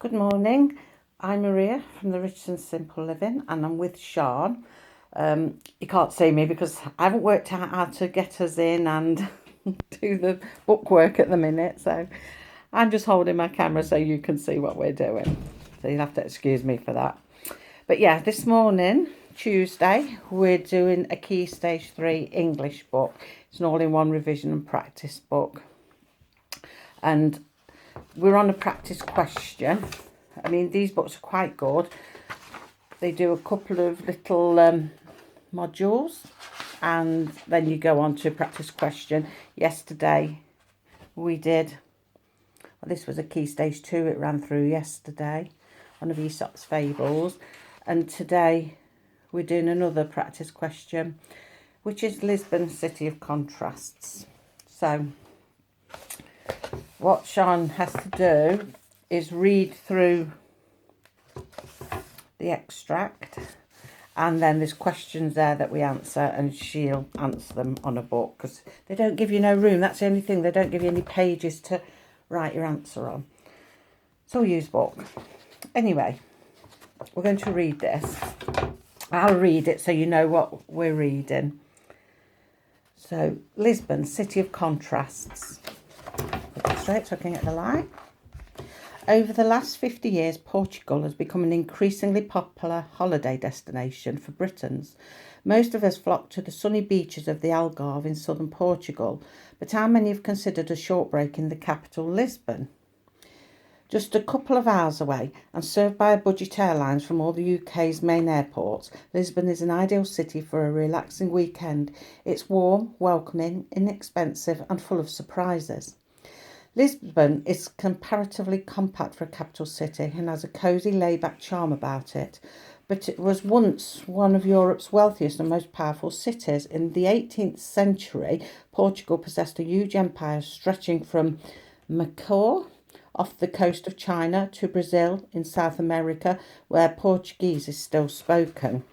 Good morning. I'm Maria from the Rich and Simple Living, and I'm with Sian. You can't see me because I haven't worked out how to get us in and do the bookwork at the minute, so I'm just holding my camera so you can see what we're doing. So you'll have to excuse me for that. But yeah, this morning, Tuesday, we're doing a Key Stage 3 English book. It's an all-in-one revision and practice book. And we're on a practice question. I mean, these books are quite good. They do a couple of little modules, and then you go on to a practice question. Yesterday we did, well, this was a Key Stage 2, it ran through yesterday, one of Aesop's Fables, and today we're doing another practice question, which is Lisbon, City of Contrasts. So what Sian has to do is read through the extract, and then there's questions there that we answer, and she'll answer them on a book because they don't give you no room. That's the only thing, they don't give you any pages to write your answer on, so we'll use book. Anyway, we're going to read this. I'll read it so you know what we're reading. So, Lisbon, City of Contrasts. Put it straight so I can get the light. Over the last 50 years, Portugal has become an increasingly popular holiday destination for Britons. Most of us flock to the sunny beaches of the Algarve in southern Portugal, but how many have considered a short break in the capital, Lisbon? Just a couple of hours away and served by budget airlines from all the UK's main airports, Lisbon is an ideal city for a relaxing weekend. It's warm, welcoming, inexpensive and full of surprises. Lisbon is comparatively compact for a capital city and has a cosy, laid-back charm about it, but it was once one of Europe's wealthiest and most powerful cities. In the 18th century, Portugal possessed a huge empire stretching from Macau off the coast of China to Brazil in South America, where Portuguese is still spoken.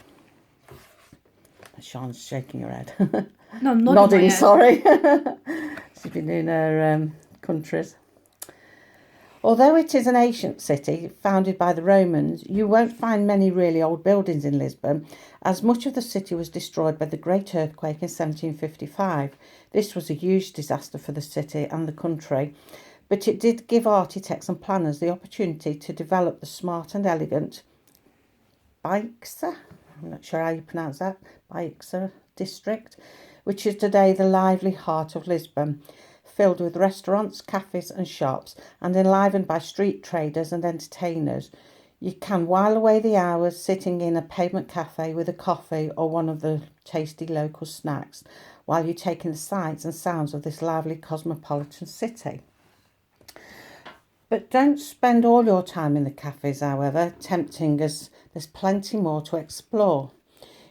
Sian's shaking her head. No, I'm nodding, sorry. She's been doing her countries. Although it is an ancient city founded by the Romans, you won't find many really old buildings in Lisbon, as much of the city was destroyed by the Great Earthquake in 1755. This was a huge disaster for the city and the country, but it did give architects and planners the opportunity to develop the smart and elegant Baixa, I'm not sure how you pronounce that, Baixa district, which is today the lively heart of Lisbon, filled with restaurants, cafes and shops, and enlivened by street traders and entertainers. You can while away the hours sitting in a pavement cafe with a coffee or one of the tasty local snacks, while you take in the sights and sounds of this lively cosmopolitan city. But don't spend all your time in the cafes, however tempting, as there's plenty more to explore.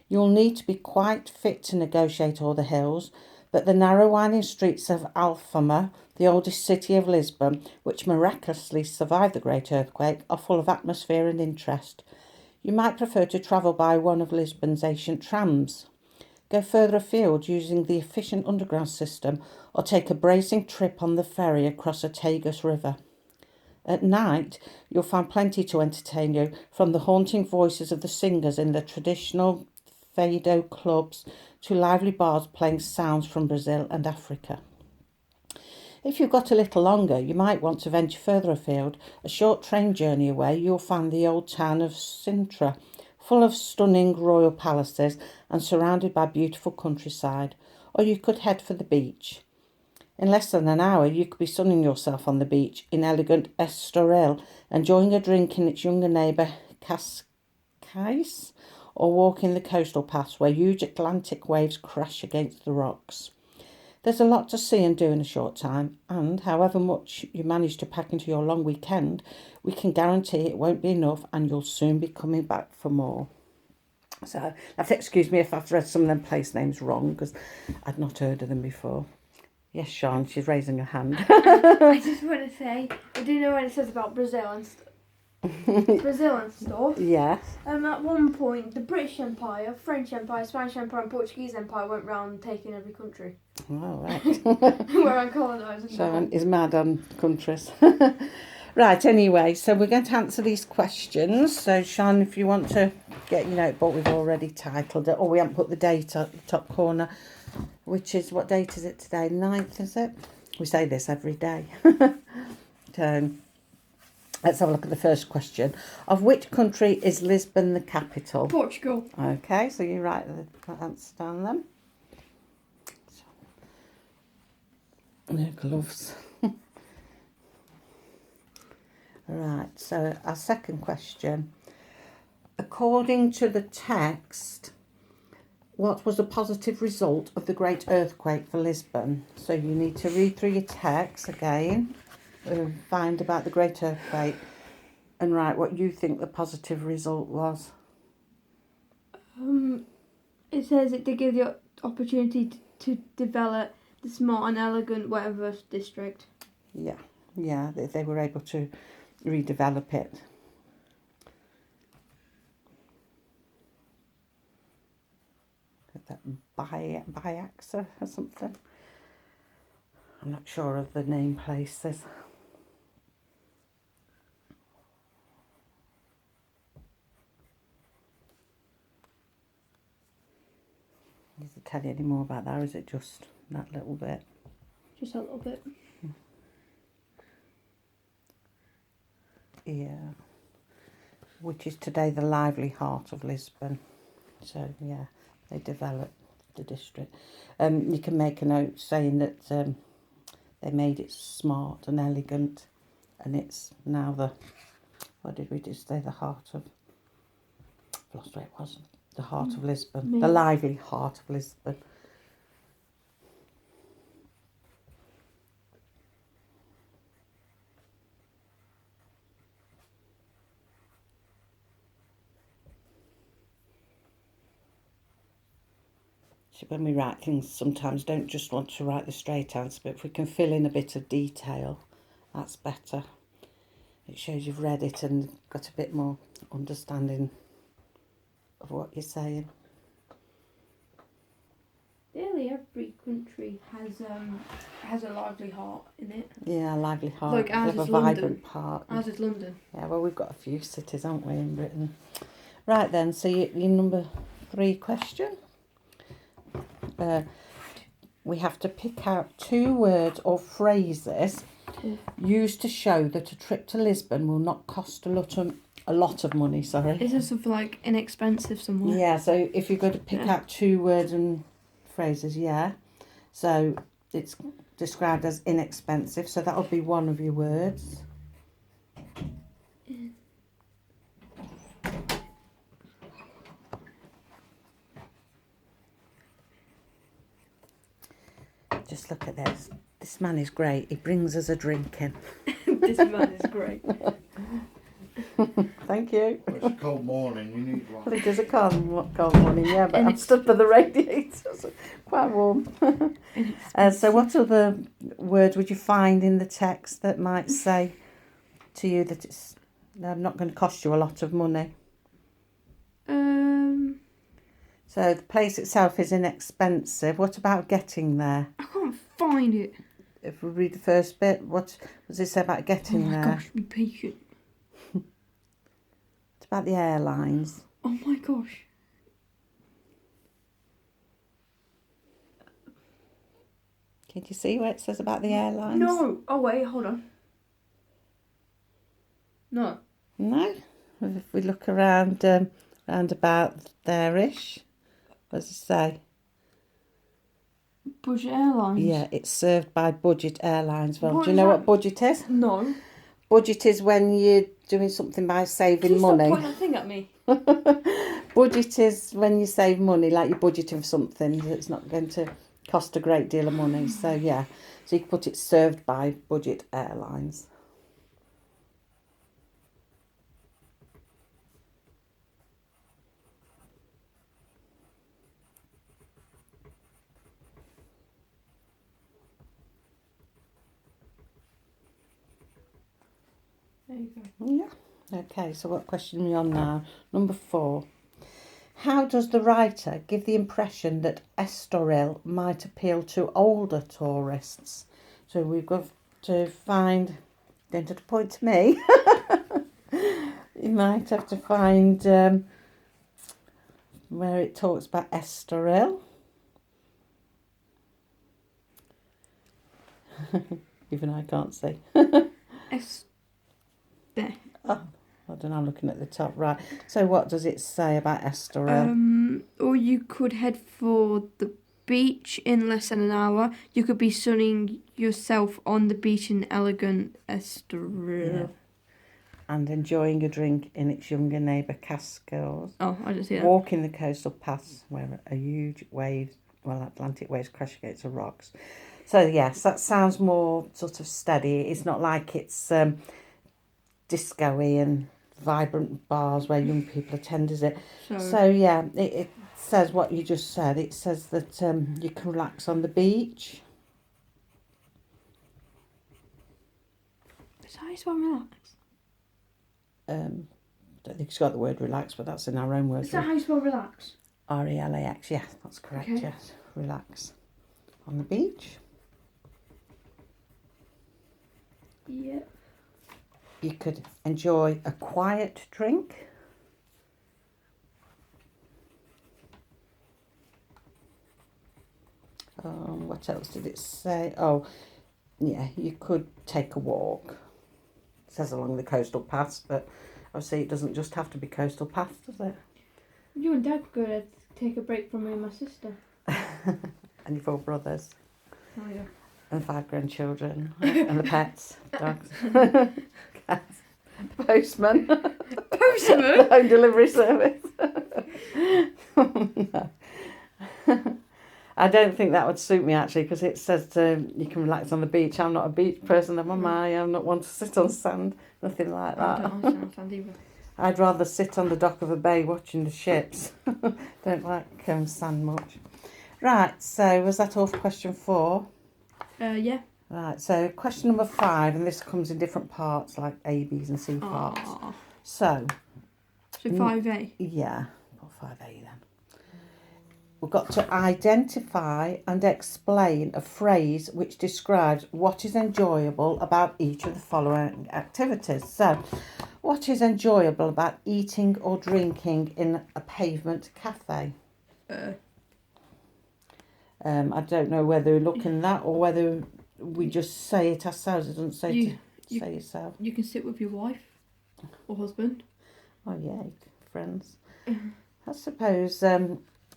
You'll need to be quite fit to negotiate all the hills, but the narrow winding streets of Alfama, the oldest city of Lisbon, which miraculously survived the Great Earthquake, are full of atmosphere and interest. You might prefer to travel by one of Lisbon's ancient trams. Go further afield using the efficient underground system, or take a bracing trip on the ferry across a Tagus river. At night, you'll find plenty to entertain you, from the haunting voices of the singers in the traditional fado clubs to lively bars playing sounds from Brazil and Africa. If you've got a little longer, you might want to venture further afield. A short train journey away, you'll find the old town of Sintra, full of stunning royal palaces and surrounded by beautiful countryside. Or you could head for the beach. In less than an hour, you could be sunning yourself on the beach in elegant Estoril, enjoying a drink in its younger neighbour Cascais, or walking the coastal paths where huge Atlantic waves crash against the rocks. There's a lot to see and do in a short time, and however much you manage to pack into your long weekend, we can guarantee it won't be enough and you'll soon be coming back for more. So you have to excuse me if I've read some of them place names wrong, because I'd not heard of them before. Yes, Sian, she's raising her hand. I just want to say, I do know when it says about Brazil and stuff. Yes. At one point, the British Empire, French Empire, Spanish Empire, and Portuguese Empire went round taking every country. Oh, right. Where I'm colonising. Sian is mad on countries. Right, anyway, so we're going to answer these questions. So, Sian, if you want to get your notebook, we've already titled it. Or we haven't put the date at the top corner, which is, what date is it today? 9th, is it? We say this every day. So, let's have a look at the first question. Of which country is Lisbon the capital? Portugal. Okay, so you write the answer down then. No gloves. Right, so our second question. According to the text, what was the positive result of the great earthquake for Lisbon? So you need to read through your text again, find about the great earthquake and write what you think the positive result was. It says it did give the opportunity to develop the smart and elegant whatever district. Yeah, they were able to redevelop it. That Biaxa or something. I'm not sure of the name places. Does it tell you any more about that, or is it just that little bit? Just a little bit. Yeah. Which is today the lively heart of Lisbon. So, yeah, they developed the district. You can make a note saying that they made it smart and elegant, and it's now the, what did we just say, the heart of, I've lost where it was, the heart of Lisbon, Maybe. the lively heart of Lisbon. So when we write things, sometimes don't just want to write the straight answer, but if we can fill in a bit of detail, that's better. It shows you've read it and got a bit more understanding of what you're saying. Nearly every country has a lively heart in it. Yeah, a lively heart. Like ours They have is a London. vibrant part. Ours is London. Yeah, well, we've got a few cities, haven't we, in Britain? Right then, so your number 3 question. We have to pick out 2 words or phrases used to show that a trip to Lisbon will not cost a lot of money. Sorry. Is there something like inexpensive somewhere? Yeah, so if you're going to pick out 2 words and phrases, yeah. So it's described as inexpensive, so that'll be one of your words. Just look at this. This man is great. He brings us a drink in. This man is great. Thank you. It's a cold morning, you need one. Well, it is a cold morning, yeah, but I've stood by the radiator, so quite warm. So what other words would you find in the text that might say to you that it's not going to cost you a lot of money? So the place itself is inexpensive. What about getting there? I can't find it. If we read the first bit, what does it say about getting there? Oh my gosh, be patient. It's about the airlines. Oh my gosh. Can you see where it says about the airlines? No. Oh wait, hold on. No. No? If we look around, round about there-ish, what does it say? Budget Airlines. Yeah, it's served by Budget Airlines. Well, What do you is know that? what budget is? No. Budget is when you're doing something by saving Please money. stop pointing that thing at me. Budget is when you save money, like you're budgeting for something that's not going to cost a great deal of money. So, yeah. So you can put it served by Budget Airlines. There you go. Yeah. Okay, so what question are we on now? Number 4. How does the writer give the impression that Estoril might appeal to older tourists? So we've got to find Don't have to point to me. You might have to find where it talks about estoril. Even I can't see. There. Oh, I don't know, I'm looking at the top right. So what does it say about estoril? Or you could head for the beach in less than an hour. You could be sunning yourself on the beach in elegant Estoril. Yeah. And enjoying a drink in its younger neighbour Cascos. Oh, I didn't see that. Walking the coastal paths where a huge Atlantic waves crash against the rocks. So yes, that sounds more sort of steady. It's not like it's disco-y and vibrant bars where young people attend, is it? So yeah, it says what you just said. It says that you can relax on the beach. Is that how you spell relax? Don't think it's got the word relax, but that's in our own words. Is that how you spell relax? RELAX, yeah, that's correct, Okay. yes. Relax on the beach. Yeah. You could enjoy a quiet drink. What else did it say? Oh, yeah, you could take a walk. It says along the coastal paths, but obviously it doesn't just have to be coastal paths, does it? You and Dad could go to take a break from me and my sister. And your 4 brothers. Oh, yeah. And 5 grandchildren. And the pets, dogs, cats, the postman. Postman? The home delivery service. No. I don't think that would suit me actually, because it says you can relax on the beach. I'm not a beach person, am I? I'm not one to sit on sand, nothing like that. I don't understand sand either. I'd rather sit on the dock of a bay watching the ships. Don't like sand much. Right, so was that all for question 4? Yeah. Right, so question number 5, and this comes in different parts like A, B's and C parts. Aww. So, So 5A. yeah, put 5A then. We've got to identify and explain a phrase which describes what is enjoyable about each of the following activities. So, what is enjoyable about eating or drinking in a pavement cafe? I don't know whether we're looking at that or whether we just say it ourselves. It doesn't say say yourself. You can sit with your wife or husband. Oh yeah, friends. I suppose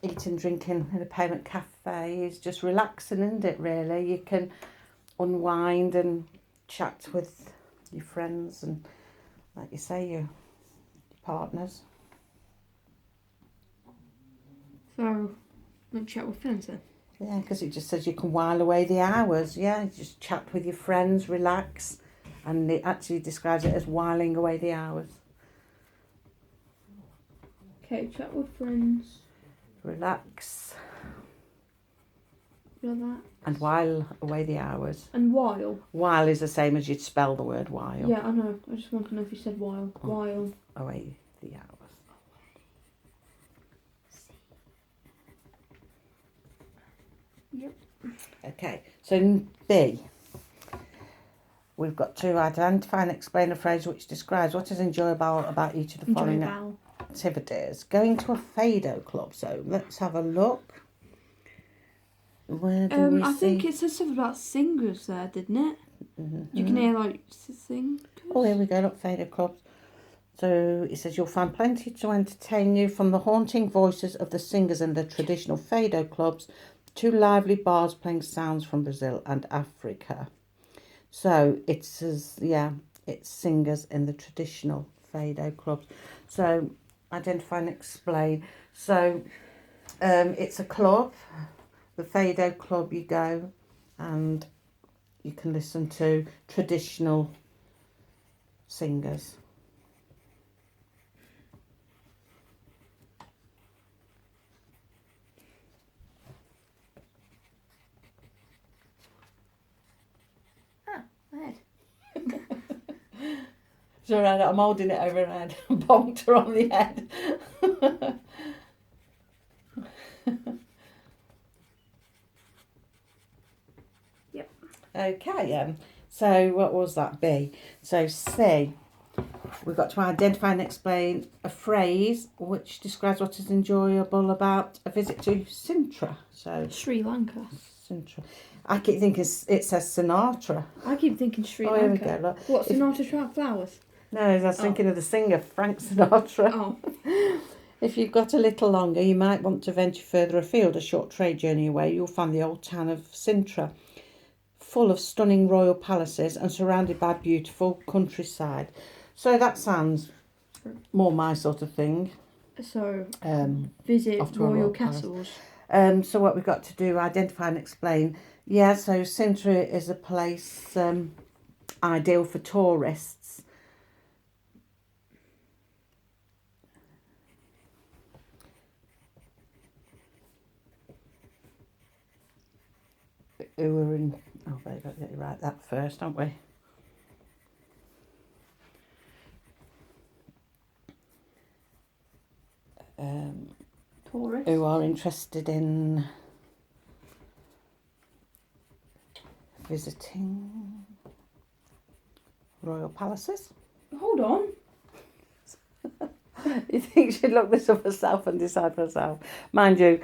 eating, drinking in a payment cafe is just relaxing, isn't it, really? You can unwind and chat with your friends and, like you say, your partners. So, not chat with friends then? Yeah, because it just says you can while away the hours. Yeah, you just chat with your friends, relax, and it actually describes it as whiling away the hours. Okay, chat with friends. Relax. Relax. And while away the hours. And while. While is the same as you'd spell the word while. Yeah, I know. I just want to know if you said while. While. Away the hours. Yep. Okay, so B. We've got to identify and explain a phrase which describes what is enjoyable about each of the following activities. Going to a fado club, so let's have a look. Where do we I see? think it said something about singers there, didn't it? Mm-hmm. You can hear like sing. Oh, here we go, look, fado clubs. So it says you'll find plenty to entertain you, from the haunting voices of the singers in the traditional fado clubs to lively bars playing sounds from Brazil and Africa. So it says, yeah, it's singers in the traditional fado clubs. So identify and explain. So it's a club, the fado club. You go and you can listen to traditional singers. It's all right, I'm holding it over her head and bonked her on the head. Yep. Okay, So what was that? B. So C. We've got to identify and explain a phrase which describes what is enjoyable about a visit to Sintra. So Sri Lanka. Sintra. I keep thinking it says Sinatra. I keep thinking Sri Oh, Lanka. here we go. Look. What, Sinatra Flowers? No, I was thinking of the singer Frank Sinatra. Oh. If you've got a little longer, you might want to venture further afield, a short trade journey away. You'll find the old town of Sintra, full of stunning royal palaces and surrounded by beautiful countryside. So that sounds more my sort of thing. So, visit off to a royal palace. castles. So what we've got to do, identify and explain. Yeah, so Sintra is a place ideal for tourists. Who were in... Oh, we've got to get you right that first, don't we? Tourists. Who are interested in visiting royal palaces. Hold on. You think she'd look this up herself and decide for herself? Mind you,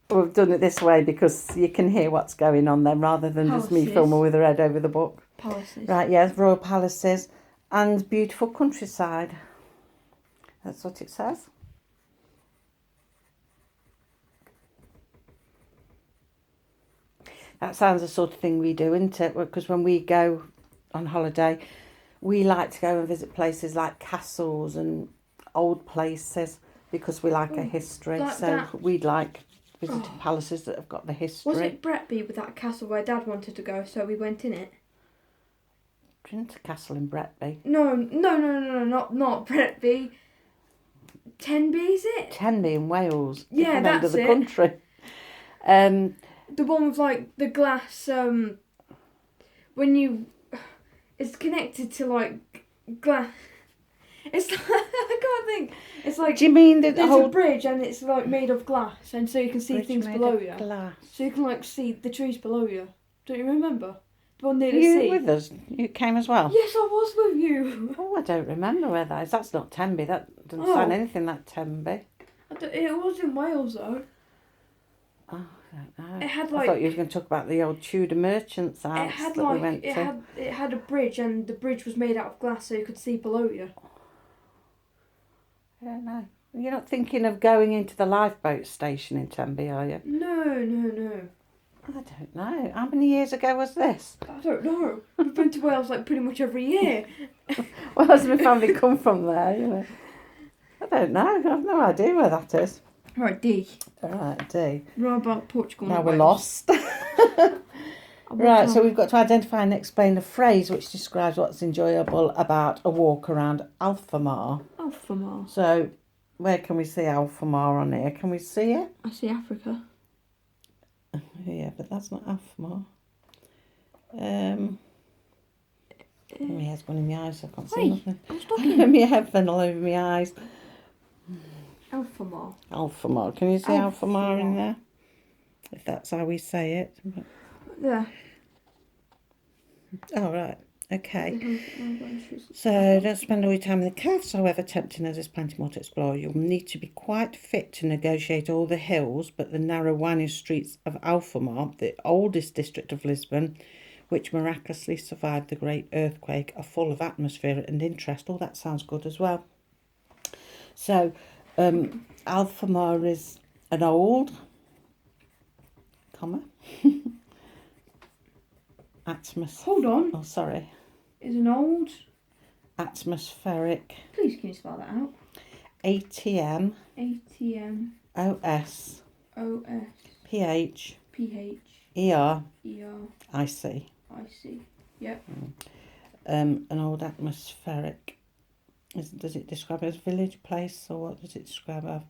we've done it this way because you can hear what's going on then rather than just me Palaces. filming with her head over the book. Palaces. Right, yes, royal palaces and beautiful countryside. That's what it says. That sounds the sort of thing we do, isn't it? Because when we go on holiday, we like to go and visit places like castles and old places because we like a history. We'd like visiting palaces that have got the history. Was it Bretby with that castle where Dad wanted to go, so we went in it? Into castle in Bretby. No, not Bretby. Tenby, is it? Tenby in Wales. Yeah, different end that's of the it. country. The one with like the glass. When you, it's connected to like glass. It's like, I can't think. It's like, Do you mean that the there's whole a bridge and it's like made of glass, and so you can see bridge things made below of you. glass? So you can like see the trees below you. Don't you remember? The one near Were the you sea. with us? You came as well? Yes, I was with you. Oh, I don't remember where that is. That's not Tenby. That doesn't Oh. sound anything like Tenby. It was in Wales though. Oh, I don't know. It had I like thought you were going to talk about the old Tudor merchants' house it had that we like went to. it had a bridge, and the bridge was made out of glass, so you could see below you. I don't know. You're not thinking of going into the lifeboat station in Tenby, are you? No. I don't know. How many years ago was this? I don't know. We've been to Wales like pretty much every year. Well, has my family come from there, you know? I don't know. I have no idea where that is. Right, D. All right, D. Right about Portugal. Now and we're Wales. lost. Right, so we've got to identify and explain a phrase which describes what's enjoyable about a walk around Alfamar. Alfamar. So, where can we see Alfamar on here? Can we see it? I see Africa. Yeah, but that's not Alfamar. My head's gone in my eyes, so I can't see Hey, nothing. I was talking. My head fell all over my eyes. Alfamar. Alfamar. Can you see Alfamar in there? If that's how we say it. Yeah. Oh, right. Okay. So don't spend all your time in the cafes, however tempting as there's plenty more to explore. You'll need to be quite fit to negotiate all the hills, but the narrow winding streets of Alfamar, the oldest district of Lisbon, which miraculously survived the great earthquake, are full of atmosphere and interest. Oh, that sounds good as well. So, Alfamar is an old, Hold on. Oh, sorry. Is an old. Atmospheric. Please, can you spell that out? ATM. ATM. OS. OS. PH. PH. ER. ER. IC. IC. Yep. An old atmospheric. Does it describe it as village, place, or what does it describe as?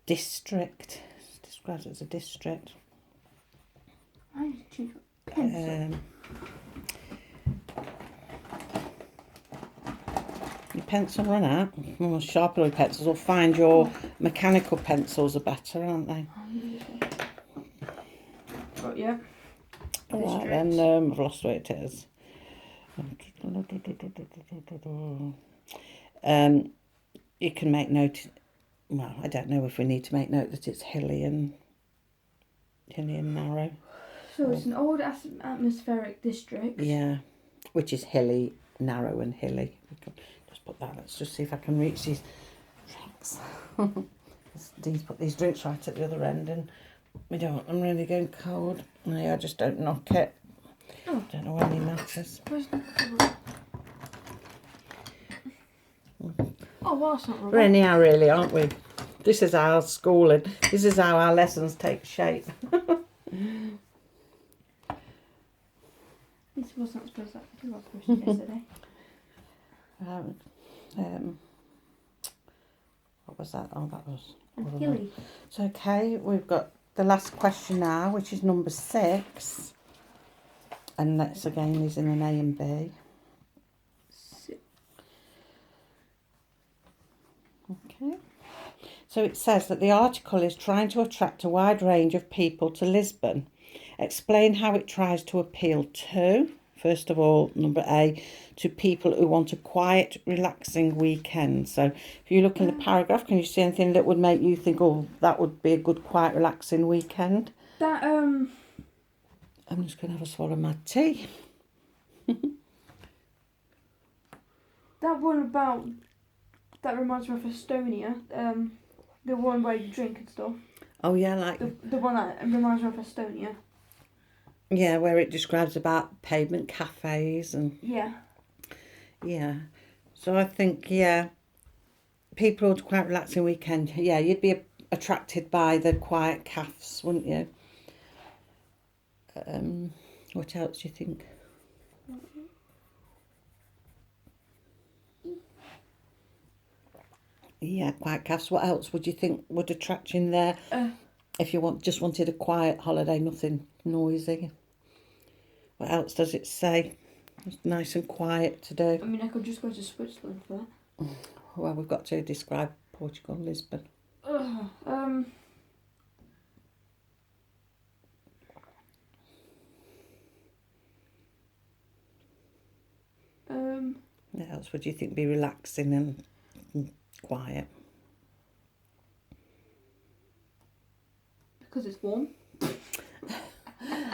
District. It describes it as a district. I need to choose a pencil. Your pencil run out. Well, sharpener pencils, or find your mechanical pencils are better, aren't they? Oh, yeah. right then, districts. I've lost where it is. You can make note. Well, I don't know if we need to make note that it's hilly and narrow. So it's an old atmospheric district. Yeah, which is hilly, narrow, and hilly. We can just put that. Let's just see if I can reach these drinks. Dee's put these drinks right at the other end, and we don't want them really going cold. I just don't knock it. Oh. Don't know when he matters. Oh, well, that's not We're rubber. anyhow, really, aren't we? This is our schooling. This is how our lessons take shape. This was not supposed to be yesterday. What was that? Oh, that was... And hilly. It's okay. We've got the last question now, which is number 6. And that's again is in an A and B. Okay. So it says that the article is trying to attract a wide range of people to Lisbon. Explain how it tries to appeal to, first of all, number A, to people who want a quiet, relaxing weekend. So if you look in the paragraph, can you see anything that would make you think, oh, that would be a good, quiet, relaxing weekend? That, I'm just going to have a swallow of my tea. that one about, that reminds me of Estonia. The one where you drink and stuff. Oh, yeah, like... The one that reminds me of Estonia. Yeah, where it describes about pavement cafes and... Yeah. Yeah. So I think, yeah, people who want a quite relaxing weekend, yeah, you'd be attracted by the quiet cafes, wouldn't you? What else do you think? Yeah, quiet cafes. What else would you think would attract you in there? If you just wanted a quiet holiday, nothing noisy. What else does it say? It's nice and quiet to do. I mean, I could just go to Switzerland for that. Well, we've got to describe Portugal and Lisbon. What else would you think be relaxing and quiet? Because it's warm.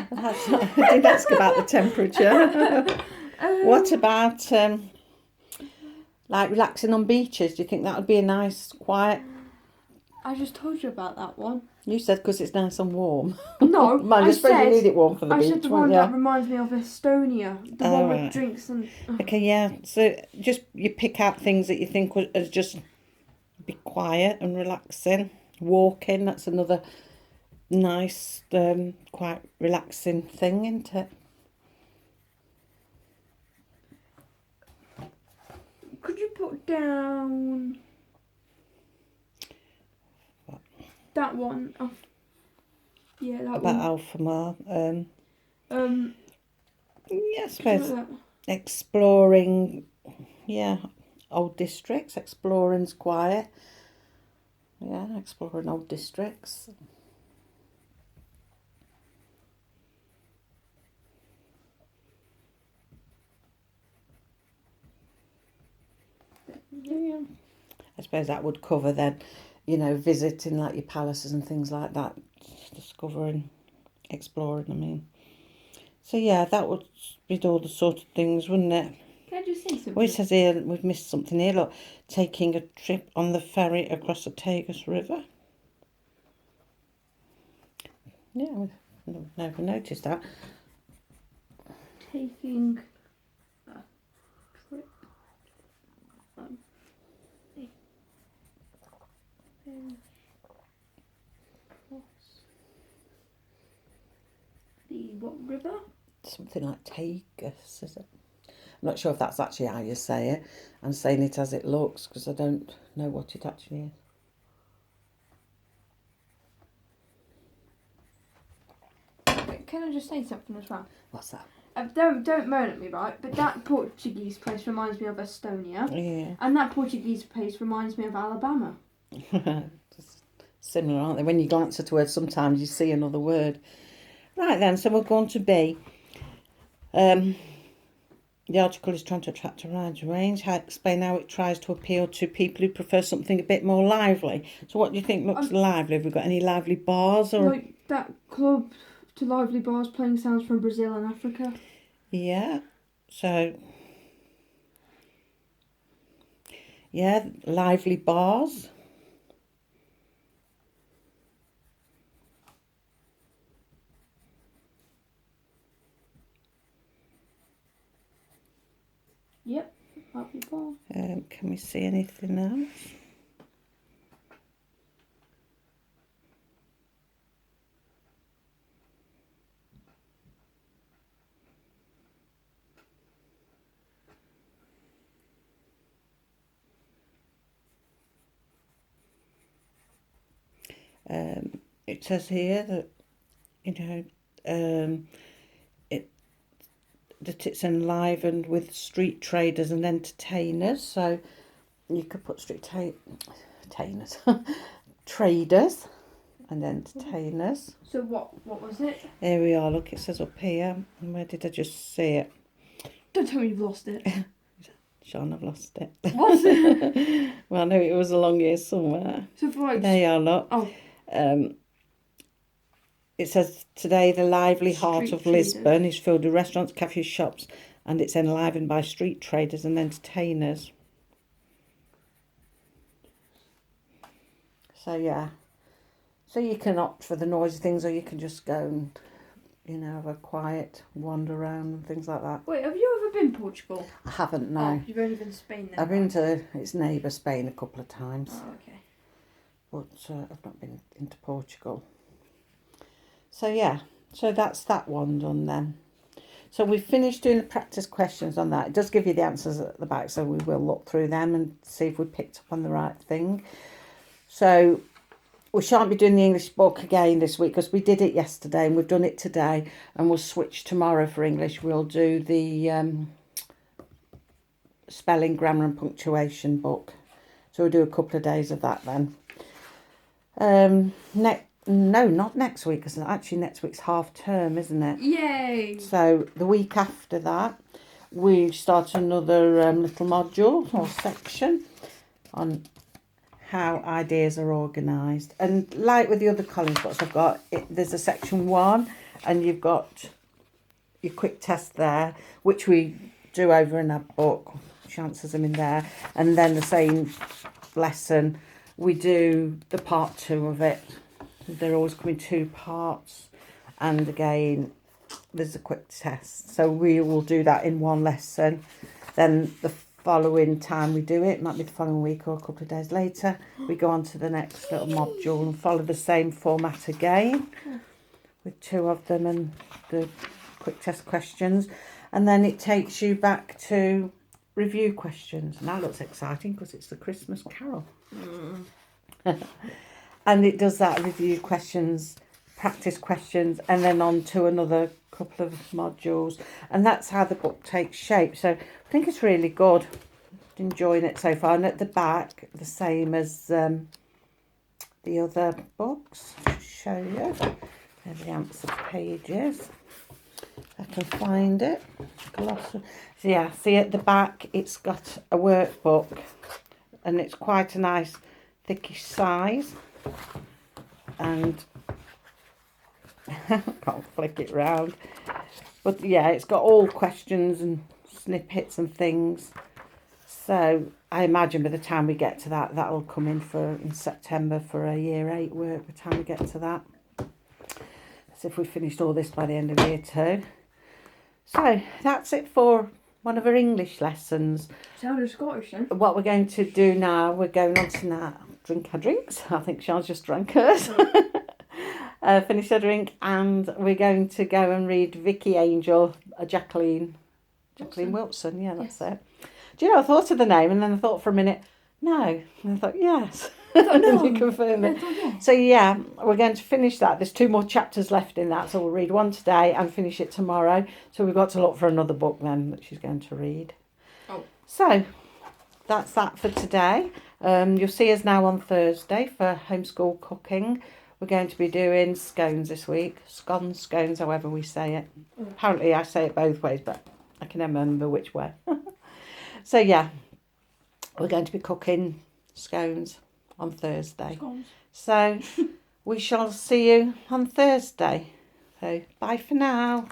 I did ask about the temperature. What about like relaxing on beaches? Do you think that would be a nice, quiet? I just told you about that one. You said because it's nice and warm. No, I suppose you need it warm for the I beach, said the won't one you? that reminds me of Estonia. The one right. with drinks and... Okay, yeah. So just you pick out things that you think would just be quiet and relaxing. Walking, that's another nice, quite relaxing thing, isn't it? Could you put down... What? That one. Oh. Yeah, that About one. Alphamar. Yeah, I suppose Like that. exploring, yeah, old districts. Exploring's quiet. Yeah, exploring old districts. Yeah. I suppose that would cover then, visiting like your palaces and things like that, discovering, exploring, I mean. So yeah, that would be all the sort of things, wouldn't it? Can I just say something? Well, it says here, we've missed something here, look, taking a trip on the ferry across the Tagus River. Yeah, we've never noticed that. Taking a trip on the what river? Something like Tagus, is it? I'm not sure if that's actually how you say it. I'm saying it as it looks because I don't know what it actually is. Can I just say something as well? What's that? Don't moan at me, right? But that Portuguese place reminds me of Estonia. Yeah. And that Portuguese place reminds me of Alabama. Just similar, aren't they? When you glance at a word, sometimes you see another word. Right then, so we're going to B. The article is trying to attract a wide range. Explain how it tries to appeal to people who prefer something a bit more lively. So what do you think looks lively? Have we got any lively bars? Or Like that club to lively bars playing sounds from Brazil and Africa. Yeah. So, yeah, lively bars. Yep, lively bar. Can we see anything else? It says here that, that it's enlivened with street traders and entertainers. So you could put entertainers, traders and entertainers. So what was it? Here we are. Look, it says up here. And where did I just see it? Don't tell me you've lost it. Sean, I've lost it. What's it? Well, I know it was along here somewhere. So for like... There you are, look. Oh. It says, today the lively heart of traders. Lisbon is filled with restaurants, cafes, shops, and it's enlivened by street traders and entertainers. So, yeah. So you can opt for the noisy things, or you can just go and, have a quiet wander around and things like that. Wait, have you ever been Portugal? I haven't, no. Oh, you've only been to Spain then? I've been to its neighbour Spain a couple of times. Oh, okay. But I've not been into Portugal. So yeah, so that's that one done then. So we've finished doing the practice questions on that. It does give you the answers at the back, so we will look through them and see if we picked up on the right thing. So we shan't be doing the English book again this week because we did it yesterday and we've done it today, and we'll switch tomorrow for English. We'll do the spelling, grammar and punctuation book. So we'll do a couple of days of that then. No, not next week, because actually next week's half term, isn't it? Yay! So the week after that, we start another little module or section on how ideas are organised. And like with the other Collins books I've got, there's a section 1, and you've got your quick test there, which we do over in our book. She answers them in there. And then the same lesson, we do the part 2 of it. They're always coming 2 parts, and again there's a quick test, so we will do that in one lesson. Then the following time we do it, might be the following week or a couple of days later, we go on to the next little module and follow the same format again with 2 of them and the quick test questions, and then it takes you back to review questions, and that looks exciting because it's the Christmas Carol. And it does that, review questions, practice questions, and then on to another couple of modules. And that's how the book takes shape. So I think it's really good. Enjoying it so far. And at the back, the same as the other books. I'll show you. There the answer pages. I can find it. So yeah, see at the back, it's got a workbook. And it's quite a nice, thickish size. And can't flick it round, but yeah, it's got all questions and snippets and things. So I imagine by the time we get to that, that'll come in September for a year 8 work. By the time we get to that, as if we finished all this by the end of year 2. So that's it for one of our English lessons. Sounded Scottish then. What we're going to do now, we're going on to now drink our drinks. I think Sean's just drank hers. Finish her drink, and we're going to go and read Vicky Angel, Jacqueline Wilson. Yeah, that's it. Do you know, I thought of the name and then I thought for a minute, no. And I thought, yes. I thought, no. You confirm it. I thought, yeah. So yeah, we're going to finish that. There's 2 more chapters left in that, so we'll read one today and finish it tomorrow. So we've got to look for another book then that she's going to read. Oh. So that's that for today. You'll see us now on Thursday for homeschool cooking, We're going to be doing scones this week. Scones, however we say it. Apparently I say it both ways, but I can never remember which way. So yeah, we're going to be cooking scones on Thursday. Scones. So we shall see you on Thursday. So bye for now.